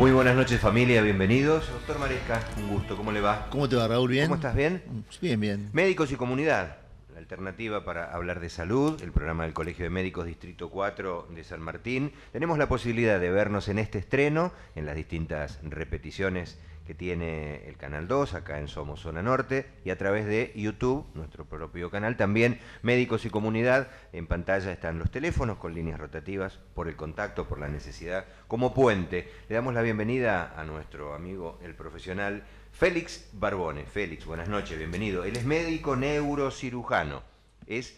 Muy buenas noches, familia, bienvenidos. Doctor Maresca, un gusto, ¿cómo le va? ¿Cómo te va, Raúl? ¿Bien? ¿Cómo estás? ¿Bien? Bien, bien. Médicos y comunidad, la alternativa para hablar de salud, el programa del Colegio de Médicos Distrito 4 de San Martín. Tenemos la posibilidad de vernos en este estreno, en las distintas repeticiones que tiene el Canal 2, acá en Somos Zona Norte, y a través de YouTube, nuestro propio canal, también Médicos y Comunidad. En pantalla están los teléfonos con líneas rotativas por el contacto, por la necesidad, como puente. Le damos la bienvenida a nuestro amigo, el profesional Félix Barbone. Félix, buenas noches, bienvenido. Él es médico neurocirujano, es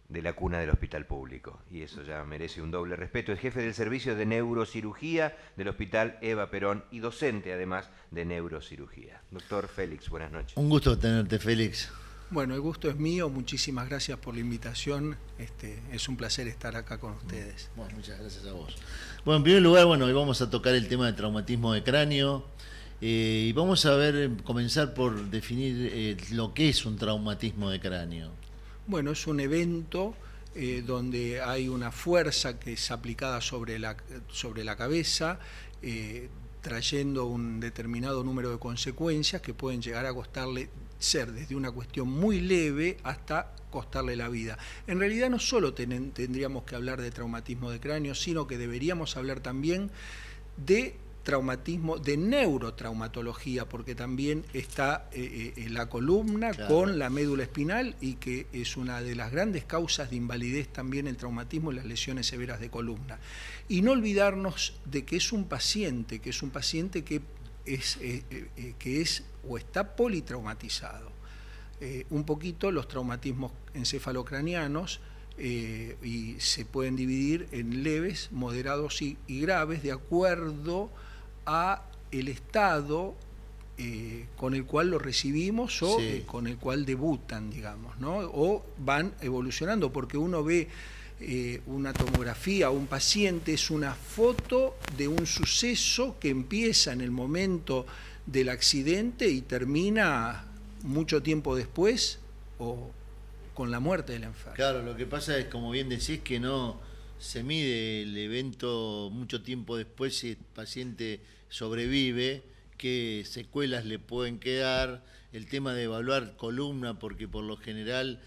de la cuna del hospital público, y eso ya merece un doble respeto. Es jefe del servicio de neurocirugía del Hospital Eva Perón y docente además de neurocirugía. Doctor Félix, buenas noches. Un gusto tenerte, Félix. Bueno, el gusto es mío, muchísimas gracias por la invitación, es un placer estar acá con ustedes. Bueno, muchas gracias a vos. Bueno, en primer lugar, hoy vamos a tocar el tema de traumatismo de cráneo, y vamos a comenzar por definir lo que es un traumatismo de cráneo. Bueno, es un evento donde hay una fuerza que es aplicada sobre la cabeza, trayendo un determinado número de consecuencias que pueden llegar a ser desde una cuestión muy leve hasta costarle la vida. En realidad no solo tendríamos que hablar de traumatismo de cráneo, sino que deberíamos hablar también de traumatismo, de neurotraumatología, porque también está la columna, claro, con la médula espinal, y que es una de las grandes causas de invalidez también el traumatismo y las lesiones severas de columna. Y no olvidarnos de que es un paciente que es o está politraumatizado. Un poquito los traumatismos encefalocranianos, y se pueden dividir en leves, moderados y graves, de acuerdo a el estado con el cual lo recibimos o sí, con el cual debutan, digamos, ¿no? O van evolucionando, porque uno ve una tomografía o un paciente, es una foto de un suceso que empieza en el momento del accidente y termina mucho tiempo después o con la muerte del enfermo. Claro, lo que pasa es, como bien decís, que no se mide el evento mucho tiempo después si el paciente sobrevive, qué secuelas le pueden quedar, el tema de evaluar columna, porque por lo general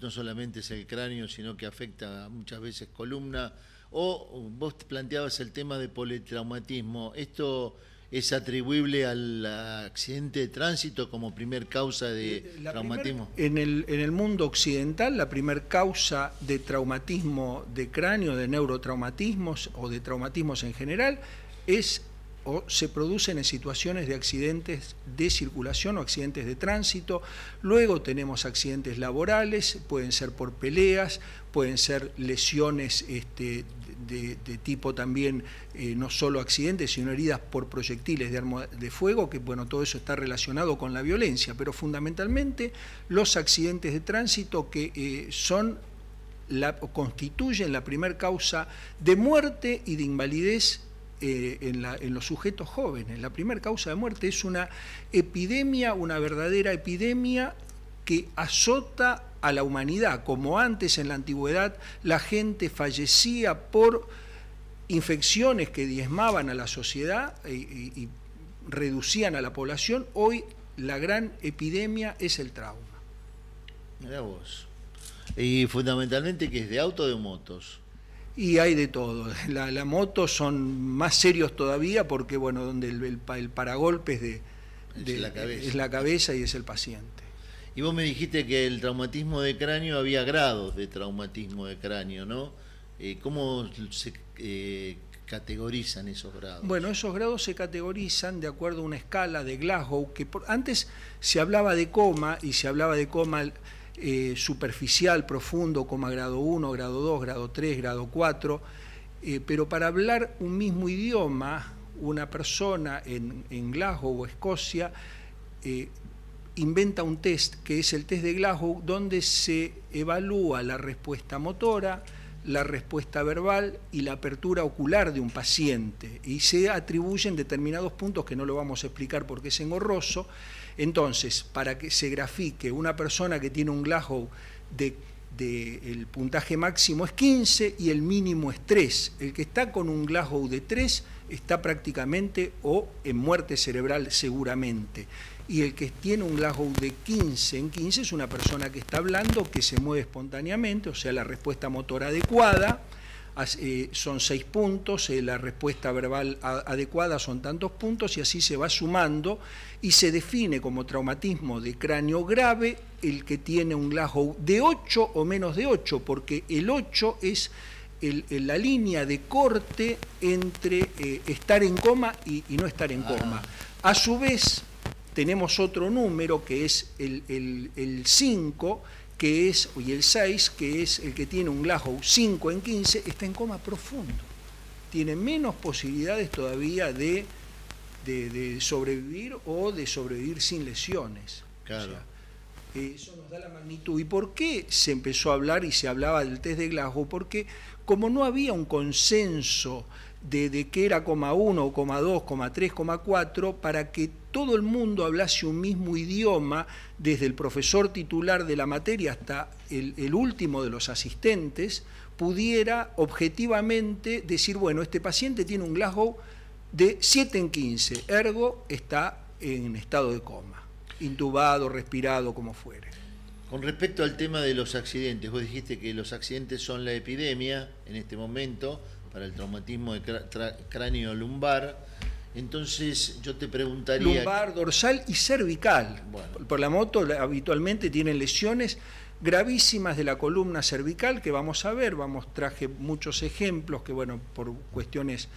no solamente es el cráneo, sino que afecta muchas veces columna, o vos planteabas el tema de politraumatismo. ¿Esto es atribuible al accidente de tránsito como primer causa de traumatismo? En el mundo occidental, la primer causa de traumatismo de cráneo, de neurotraumatismos o de traumatismos en general, se producen en situaciones de accidentes de circulación o accidentes de tránsito. Luego tenemos accidentes laborales, pueden ser por peleas, pueden ser lesiones de tipo también, no solo accidentes, sino heridas por proyectiles de arma de fuego, que bueno, todo eso está relacionado con la violencia, pero fundamentalmente los accidentes de tránsito que constituyen la primer causa de muerte y de invalidez en los sujetos jóvenes. La primera causa de muerte es una epidemia, una verdadera epidemia que azota a la humanidad. Como antes en la antigüedad la gente fallecía por infecciones que diezmaban a la sociedad y reducían a la población, hoy la gran epidemia es el trauma. Mirá vos. Y fundamentalmente, ¿qué es de auto o de motos? Y hay de todo. La moto son más serios todavía porque, bueno, donde el paragolpe es la cabeza y es el paciente. Y vos me dijiste que el traumatismo de cráneo, había grados de traumatismo de cráneo, ¿no? ¿Cómo se categorizan esos grados? Bueno, esos grados se categorizan de acuerdo a una escala de Glasgow, que antes se hablaba de coma, y se hablaba de coma superficial, profundo, coma grado 1, grado 2, grado 3, grado 4, pero para hablar un mismo idioma, una persona en Glasgow o Escocia inventa un test, que es el test de Glasgow, donde se evalúa la respuesta motora, la respuesta verbal y la apertura ocular de un paciente, y se atribuyen determinados puntos que no lo vamos a explicar porque es engorroso. Entonces, para que se grafique una persona que tiene un Glasgow de el puntaje máximo es 15 y el mínimo es 3. El que está con un Glasgow de 3 está prácticamente o en muerte cerebral seguramente. Y el que tiene un Glasgow de 15 en 15 es una persona que está hablando, que se mueve espontáneamente, o sea, la respuesta motora adecuada, son 6 puntos, la respuesta verbal adecuada son tantos puntos, y así se va sumando, y se define como traumatismo de cráneo grave el que tiene un Glasgow de 8 o menos de 8, porque el 8 es la línea de corte entre estar en coma y no estar en coma. A su vez, tenemos otro número que es el 5, y el 6, que es el que tiene un Glasgow 5 en 15, está en coma profundo. Tiene menos posibilidades todavía de sobrevivir o de sobrevivir sin lesiones. Claro. O sea, eso nos da la magnitud. ¿Y por qué se empezó a hablar y se hablaba del test de Glasgow? Porque como no había un consenso de qué era coma 1, coma 2, coma 3, coma 4, para que todo el mundo hablase un mismo idioma, desde el profesor titular de la materia hasta el último de los asistentes, pudiera objetivamente decir, bueno, este paciente tiene un Glasgow de 7 en 15, ergo está en estado de coma, intubado, respirado, como fuere. Con respecto al tema de los accidentes, vos dijiste que los accidentes son la epidemia en este momento para el traumatismo de cráneo lumbar. Entonces yo te preguntaría... Lumbar, dorsal y cervical. Bueno. Por la moto habitualmente tienen lesiones gravísimas de la columna cervical, que vamos a ver, traje muchos ejemplos que, bueno, por cuestiones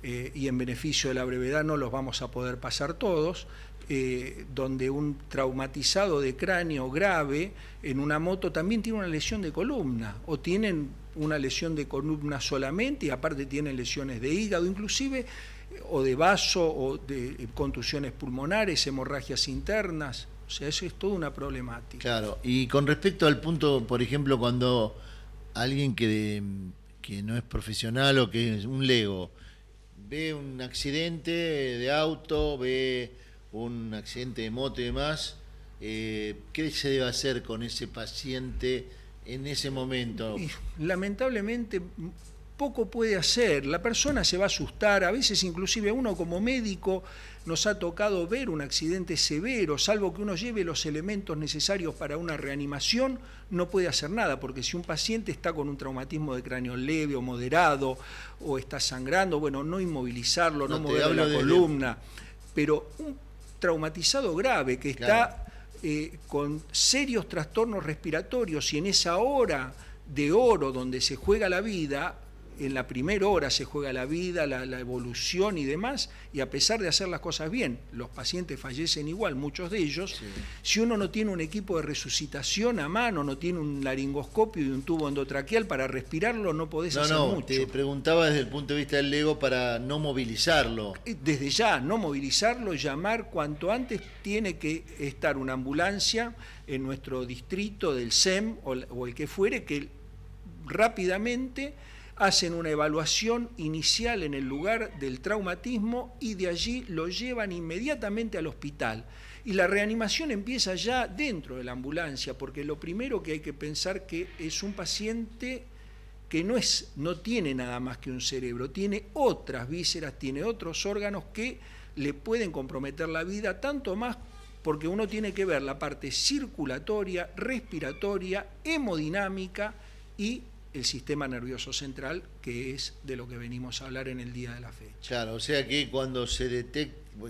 y en beneficio de la brevedad no los vamos a poder pasar todos, donde un traumatizado de cráneo grave en una moto también tiene una lesión de columna, o tienen una lesión de columna solamente, y aparte tienen lesiones de hígado inclusive, o de vaso, o de contusiones pulmonares, hemorragias internas. O sea, eso es toda una problemática. Claro, y con respecto al punto, por ejemplo, cuando alguien que no es profesional o que es un lego, ve un accidente de auto, ve un accidente de moto y demás, ¿qué se debe hacer con ese paciente en ese momento? Y, lamentablemente, poco puede hacer. La persona se va a asustar. A veces, inclusive, uno como médico nos ha tocado ver un accidente severo, salvo que uno lleve los elementos necesarios para una reanimación, no puede hacer nada, porque si un paciente está con un traumatismo de cráneo leve o moderado, o está sangrando, bueno, no inmovilizarlo, no mover la columna, pero un traumatizado grave que está con serios trastornos respiratorios, y en esa hora de oro donde se juega la vida, en la primera hora se juega la vida, la evolución y demás, y a pesar de hacer las cosas bien, los pacientes fallecen igual, muchos de ellos. Sí. Si uno no tiene un equipo de resucitación a mano, no tiene un laringoscopio y un tubo endotraqueal para respirarlo, no podés hacer mucho. Te preguntaba desde el punto de vista del lego para no movilizarlo. Desde ya, no movilizarlo, llamar cuanto antes. Tiene que estar una ambulancia en nuestro distrito del SEM o el que fuere, que rápidamente hacen una evaluación inicial en el lugar del traumatismo y de allí lo llevan inmediatamente al hospital. Y la reanimación empieza ya dentro de la ambulancia, porque lo primero que hay que pensar que es un paciente que no tiene nada más que un cerebro, tiene otras vísceras, tiene otros órganos que le pueden comprometer la vida, tanto más porque uno tiene que ver la parte circulatoria, respiratoria, hemodinámica y el sistema nervioso central, que es de lo que venimos a hablar en el día de la fecha. Claro, o sea que cuando se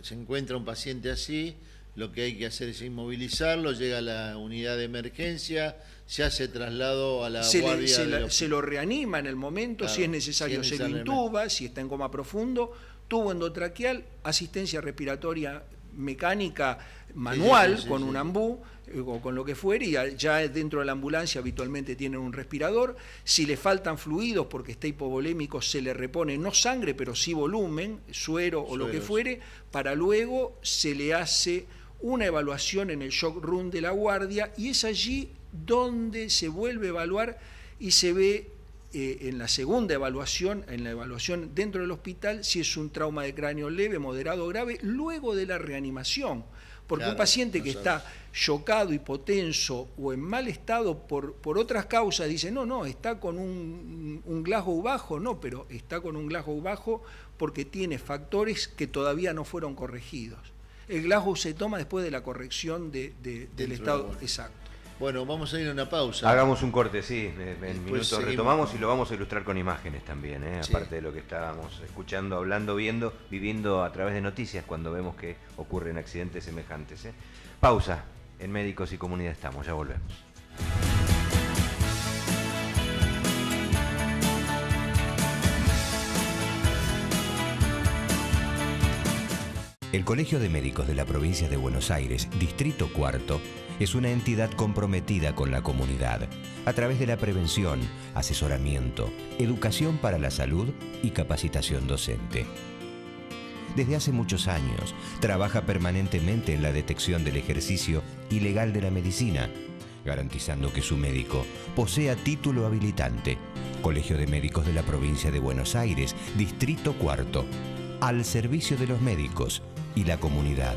encuentra un paciente así, lo que hay que hacer es inmovilizarlo, llega a la unidad de emergencia, se hace traslado a la guardia. Se lo reanima en el momento, claro, si es necesario se lo intuba, si está en coma profundo, tubo endotraqueal, asistencia respiratoria mecánica manual, con un ambú o con lo que fuere, y ya dentro de la ambulancia habitualmente tienen un respirador. Si le faltan fluidos porque está hipovolémico, se le repone no sangre, pero sí volumen, suero o lo que fuere, para luego se le hace una evaluación en el shock room de la guardia, y es allí donde se vuelve a evaluar y se ve en la segunda evaluación, en la evaluación dentro del hospital, si es un trauma de cráneo leve, moderado o grave, luego de la reanimación. Porque Claro, un paciente no que sabes. está chocado, hipotenso o en mal estado por otras causas, dice, no, está con un Glasgow bajo, no, pero está con un Glasgow bajo porque tiene factores que todavía no fueron corregidos. El Glasgow se toma después de la corrección del Dentro estado de la- exacto. Bueno, vamos a ir a una pausa. Hagamos un corte, sí, en Después minutos seguimos retomamos con- y lo vamos a ilustrar con imágenes también, Sí. aparte de lo que estábamos escuchando, hablando, viendo, viviendo a través de noticias cuando vemos que ocurren accidentes semejantes. Pausa, en Médicos y Comunidad estamos, ya volvemos. El Colegio de Médicos de la Provincia de Buenos Aires, Distrito Cuarto, es una entidad comprometida con la comunidad a través de la prevención, asesoramiento, educación para la salud y capacitación docente. Desde hace muchos años, trabaja permanentemente en la detección del ejercicio ilegal de la medicina, garantizando que su médico posea título habilitante. Colegio de Médicos de la Provincia de Buenos Aires, Distrito Cuarto, al servicio de los médicos y la comunidad.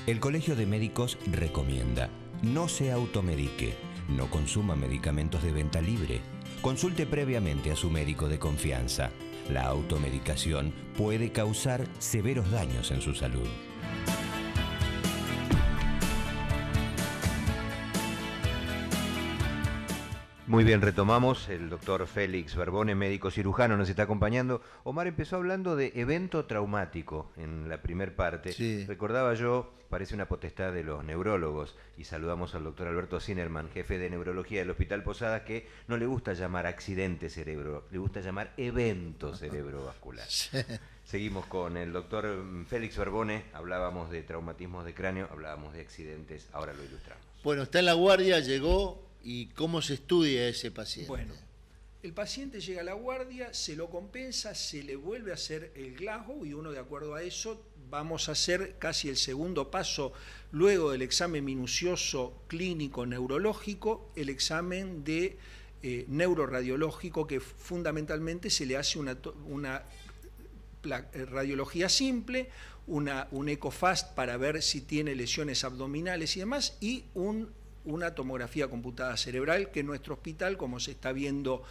El Colegio de Médicos recomienda: no se automedique, no consuma medicamentos de venta libre, consulte previamente a su médico de confianza. La automedicación puede causar severos daños en su salud. Muy bien, retomamos. El doctor Félix Barbone, médico cirujano, nos está acompañando. Omar empezó hablando de evento traumático en la primer parte. Sí. Recordaba yo, parece una potestad de los neurólogos, y saludamos al doctor Alberto Zinerman, jefe de neurología del Hospital Posadas, que no le gusta llamar accidente cerebro, le gusta llamar evento cerebrovascular. Sí. Seguimos con el doctor Félix Barbone, hablábamos de traumatismos de cráneo, hablábamos de accidentes, ahora lo ilustramos. Bueno, está en la guardia, llegó, y ¿cómo se estudia a ese paciente? Bueno, el paciente llega a la guardia, se lo compensa, se le vuelve a hacer el Glasgow y uno, de acuerdo a eso, vamos a hacer casi el segundo paso, luego del examen minucioso clínico neurológico, el examen de neuroradiológico, que fundamentalmente se le hace una radiología simple, un ecofast para ver si tiene lesiones abdominales y demás, y una tomografía computada cerebral, que en nuestro hospital, como se está viendo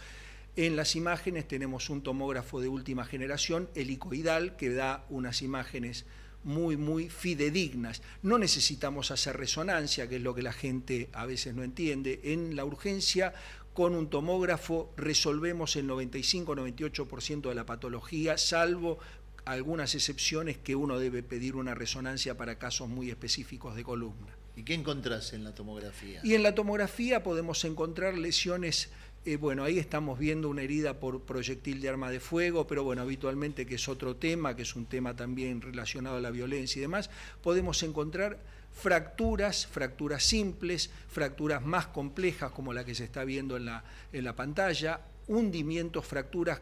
en las imágenes, tenemos un tomógrafo de última generación, helicoidal, que da unas imágenes muy fidedignas. No necesitamos hacer resonancia, que es lo que la gente a veces no entiende. En la urgencia, con un tomógrafo resolvemos el 95-98% de la patología, salvo algunas excepciones que uno debe pedir una resonancia para casos muy específicos de columna. ¿Y qué encontrás en la tomografía? Y en la tomografía podemos encontrar lesiones, bueno, ahí estamos viendo una herida por proyectil de arma de fuego, pero bueno, habitualmente, que es otro tema, que es un tema también relacionado a la violencia y demás, podemos encontrar fracturas simples, fracturas más complejas como la que se está viendo en la pantalla, hundimientos, fracturas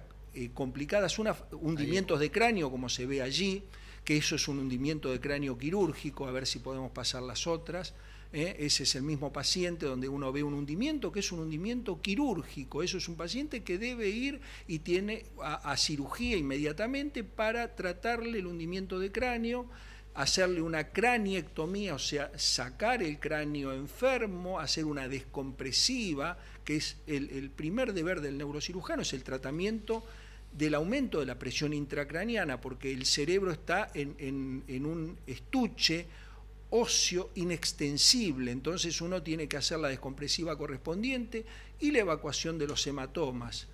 complicadas, hundimientos de cráneo como se ve allí, que eso es un hundimiento de cráneo quirúrgico, a ver si podemos pasar las otras. Ese es el mismo paciente donde uno ve un hundimiento, que es un hundimiento quirúrgico. Eso es un paciente que debe ir y tiene a cirugía inmediatamente para tratarle el hundimiento de cráneo, hacerle una craniectomía, o sea, sacar el cráneo enfermo, hacer una descompresiva, que es el primer deber del neurocirujano, es el tratamiento del aumento de la presión intracraniana, porque el cerebro está en un estuche óseo inextensible, entonces uno tiene que hacer la descompresiva correspondiente y la evacuación de los hematomas.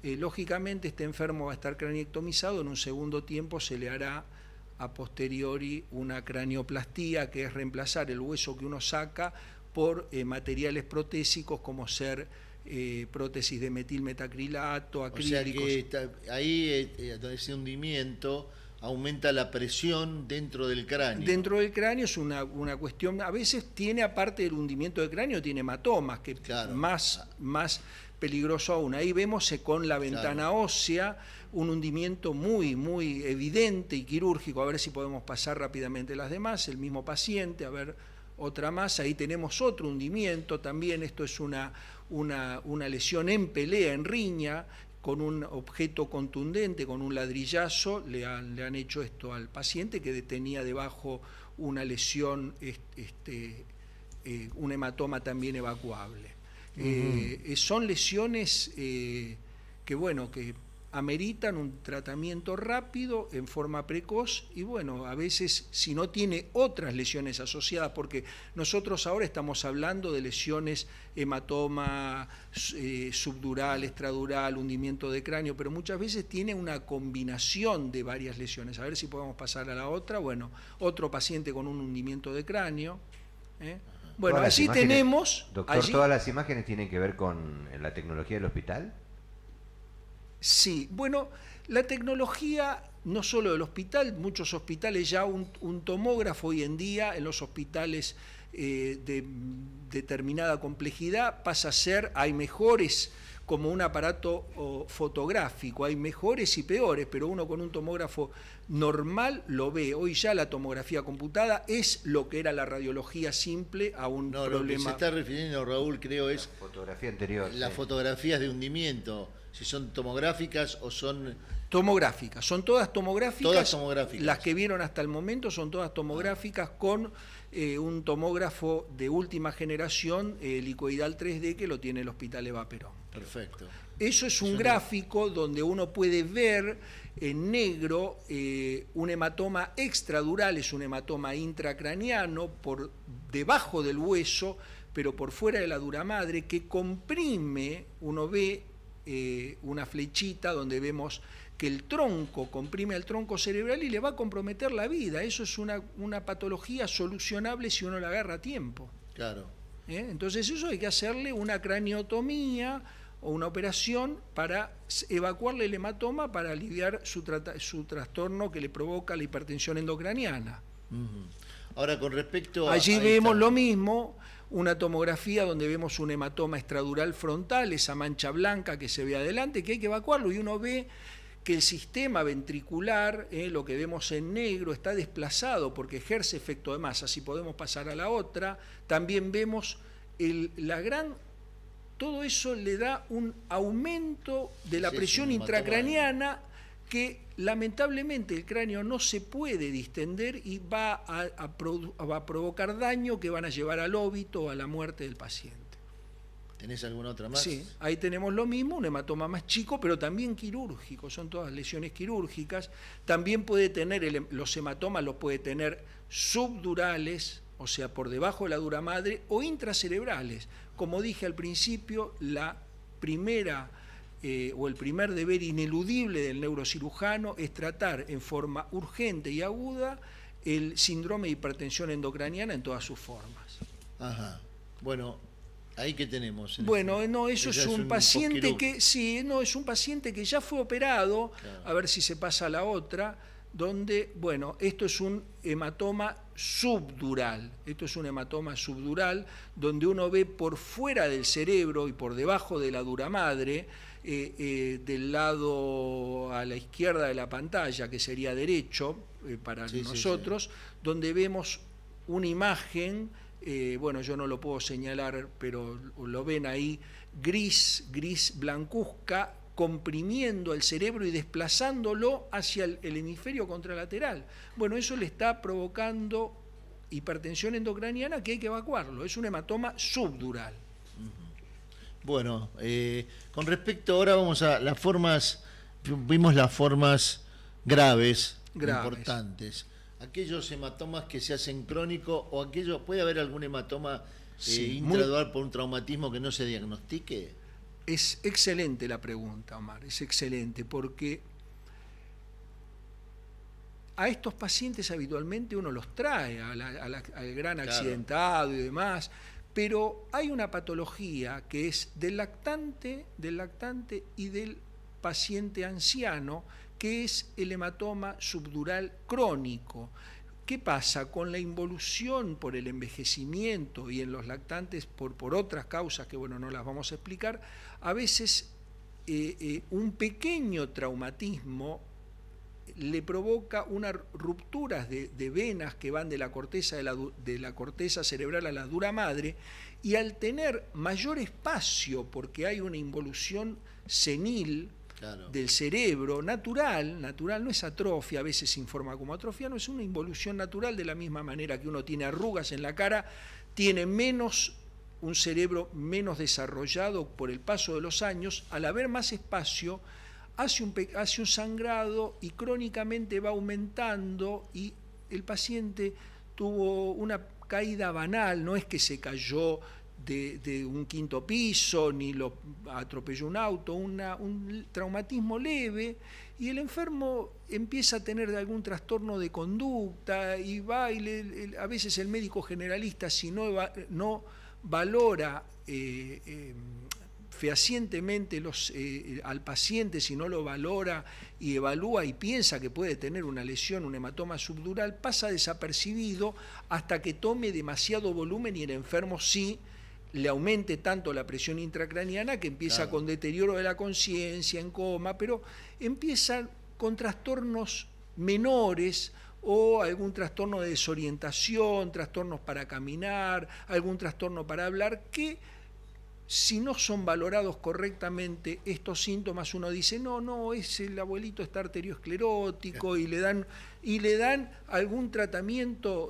Lógicamente este enfermo va a estar craniectomizado, en un segundo tiempo se le hará a posteriori una cranioplastía, que es reemplazar el hueso que uno saca por materiales protésicos como ser prótesis de metilmetacrilato, acrílicos. O sea que ahí ese hundimiento aumenta la presión dentro del cráneo. Dentro del cráneo es una cuestión, a veces tiene, aparte del hundimiento del cráneo, tiene hematomas, que Claro. más peligroso aún. Ahí vemos con la ventana ósea un hundimiento muy evidente y quirúrgico. A ver si podemos pasar rápidamente las demás. El mismo paciente, a ver, otra más. Ahí tenemos otro hundimiento también. Esto es una lesión en pelea, en riña, con un objeto contundente, con un ladrillazo, le han hecho esto al paciente que tenía debajo una lesión, un hematoma también evacuable. Son lesiones que ameritan un tratamiento rápido en forma precoz y a veces si no tiene otras lesiones asociadas, porque nosotros ahora estamos hablando de lesiones, hematoma subdural, extradural, hundimiento de cráneo, pero muchas veces tiene una combinación de varias lesiones. A ver si podemos pasar a la otra. Otro paciente con un hundimiento de cráneo. Bueno, así tenemos... Doctor, allí, ¿todas las imágenes tienen que ver con la tecnología del hospital? Sí, la tecnología no solo del hospital, muchos hospitales ya un tomógrafo hoy en día en los hospitales de determinada complejidad pasa a ser, hay mejores como un aparato fotográfico, hay mejores y peores, pero uno con un tomógrafo normal lo ve. Hoy ya la tomografía computada es lo que era la radiología simple a un problema. Lo que se está refiriendo, Raúl, creo es... La fotografía anterior. Las fotografías de hundimiento, si son tomográficas o son... Tomográficas, son todas tomográficas. Todas tomográficas. Las que vieron hasta el momento son todas tomográficas con un tomógrafo de última generación, helicoidal 3D, que lo tiene el Hospital Eva Perón. Perfecto. Eso es un gráfico donde uno puede ver en negro un hematoma extradural, es un hematoma intracraniano por debajo del hueso, pero por fuera de la dura madre, que comprime, uno ve una flechita donde vemos que el tronco comprime al tronco cerebral y le va a comprometer la vida. Eso es una patología solucionable si uno la agarra a tiempo. Claro. Entonces eso hay que hacerle una craniotomía o una operación para evacuarle el hematoma para aliviar su trastorno que le provoca la hipertensión endocraniana. Ahora, con respecto a... Allí vemos lo mismo, una tomografía donde vemos un hematoma extradural frontal, esa mancha blanca que se ve adelante, que hay que evacuarlo, y uno ve que el sistema ventricular, lo que vemos en negro, está desplazado porque ejerce efecto de masa. Si podemos pasar a la otra, también vemos todo eso le da un aumento de la presión intracraniana que lamentablemente el cráneo no se puede distender y va a provocar daño que van a llevar al óbito o a la muerte del paciente. ¿Tenés alguna otra más? Sí, ahí tenemos lo mismo, un hematoma más chico, pero también quirúrgico, son todas lesiones quirúrgicas. También puede tener, los hematomas los puede tener subdurales, o sea, por debajo de la dura madre, o intracerebrales. Como dije al principio, la primera o el primer deber ineludible del neurocirujano es tratar en forma urgente y aguda el síndrome de hipertensión endocraniana en todas sus formas. Ajá. Bueno, ¿ahí qué tenemos? Eso es un paciente que es un paciente que ya fue operado, claro. A ver si se pasa a la otra, donde, esto es un hematoma subdural. Esto es un hematoma subdural donde uno ve por fuera del cerebro y por debajo de la dura madre, del lado a la izquierda de la pantalla, que sería derecho para nosotros, donde vemos una imagen, yo no lo puedo señalar, pero lo ven ahí, gris blancuzca, comprimiendo el cerebro y desplazándolo hacia el hemisferio contralateral. Eso le está provocando hipertensión endocraniana que hay que evacuarlo. Es un hematoma subdural. Bueno, con respecto ahora vamos a las formas, vimos las formas graves. Importantes. Aquellos hematomas que se hacen crónicos o ¿puede haber algún hematoma intradural por un traumatismo que no se diagnostique? Es excelente la pregunta, Omar, es excelente, porque a estos pacientes habitualmente uno los trae al gran accidentado y demás, pero hay una patología que es del lactante y del paciente anciano, que es el hematoma subdural crónico. ¿Qué pasa? Con la involución por el envejecimiento y en los lactantes por otras causas que no las vamos a explicar, a veces un pequeño traumatismo le provoca unas rupturas de venas que van de la corteza cerebral a la dura madre, y al tener mayor espacio porque hay una involución senil, Claro. del cerebro natural, no es atrofia, a veces se informa como atrofia, no, es una involución natural, de la misma manera que uno tiene arrugas en la cara, tiene un cerebro menos desarrollado por el paso de los años. Al haber más espacio, hace un sangrado y crónicamente va aumentando, y el paciente tuvo una caída banal, no es que se cayó de un quinto piso, ni lo atropelló un auto, un traumatismo leve, y el enfermo empieza a tener algún trastorno de conducta, y va y a veces el médico generalista, si no valora fehacientemente al paciente, si no lo valora y evalúa y piensa que puede tener una lesión, un hematoma subdural, pasa desapercibido hasta que tome demasiado volumen y el enfermo sí le aumente tanto la presión intracraniana que empieza Claro. con deterioro de la conciencia, en coma, pero empiezan con trastornos menores o algún trastorno de desorientación, trastornos para caminar, algún trastorno para hablar, que si no son valorados correctamente estos síntomas, uno dice, no, es el abuelito está arteriosclerótico, y le dan algún tratamiento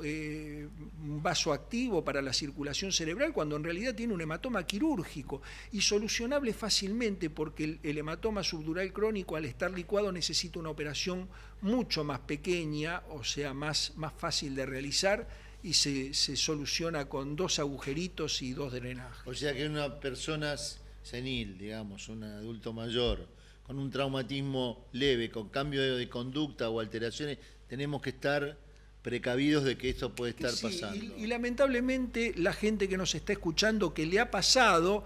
vasoactivo para la circulación cerebral, cuando en realidad tiene un hematoma quirúrgico y solucionable fácilmente, porque el hematoma subdural crónico, al estar licuado, necesita una operación mucho más pequeña, o sea, más fácil de realizar, y se soluciona con 2 agujeritos y 2 drenajes. O sea que una persona senil, digamos, un adulto mayor, con un traumatismo leve, con cambio de conducta o alteraciones, tenemos que estar precavidos de que esto puede estar pasando. Y lamentablemente la gente que nos está escuchando, que le ha pasado,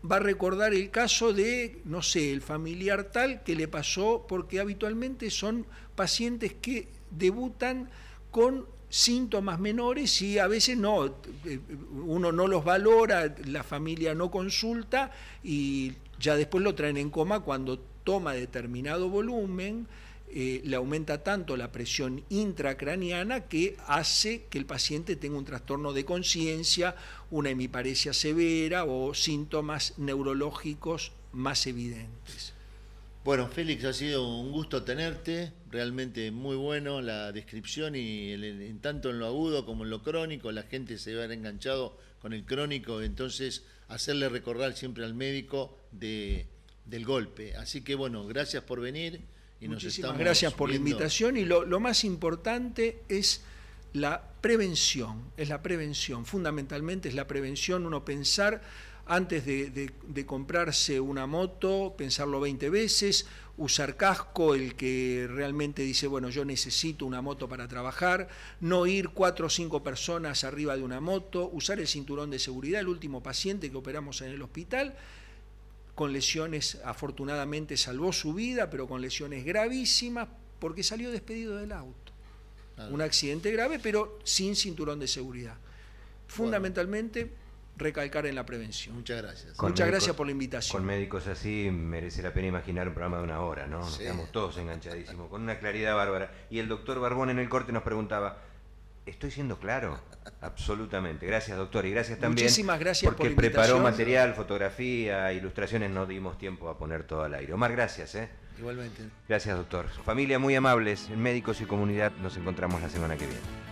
va a recordar el caso de, no sé, el familiar tal que le pasó, porque habitualmente son pacientes que debutan con síntomas menores y a veces uno no los valora, la familia no consulta y ya después lo traen en coma cuando toma determinado volumen. Le aumenta tanto la presión intracraniana que hace que el paciente tenga un trastorno de conciencia, una hemiparesia severa o síntomas neurológicos más evidentes. Bueno, Félix, ha sido un gusto tenerte, realmente muy bueno la descripción, y tanto en lo agudo como en lo crónico, la gente se va a ver enganchado con el crónico, entonces hacerle recordar siempre al médico del golpe. Así que bueno, gracias por venir. Y muchísimas gracias por la invitación, y lo más importante es la prevención, fundamentalmente es la prevención. Uno pensar antes de comprarse una moto, pensarlo 20 veces, usar casco, el que realmente dice, bueno, yo necesito una moto para trabajar, no ir 4 o 5 personas arriba de una moto, usar el cinturón de seguridad. El último paciente que operamos en el hospital, con lesiones, afortunadamente salvó su vida, pero con lesiones gravísimas, porque salió despedido del auto. Claro. Un accidente grave, pero sin cinturón de seguridad. Fundamentalmente, recalcar en la prevención. Muchas gracias. Muchas gracias por la invitación. Con médicos así merece la pena imaginar un programa de 1 hora, ¿no? Nos Sí. quedamos todos enganchadísimos, con una claridad bárbara. Y el doctor Barbón en el corte nos preguntaba, ¿estoy siendo claro? Absolutamente. Gracias, doctor, y gracias también. Muchísimas gracias por la porque preparó invitación. material, fotografía, ilustraciones, no dimos tiempo a poner todo al aire. Omar, gracias, Igualmente. Gracias, doctor. Familia, muy amables, en Médicos y Comunidad, nos encontramos la semana que viene.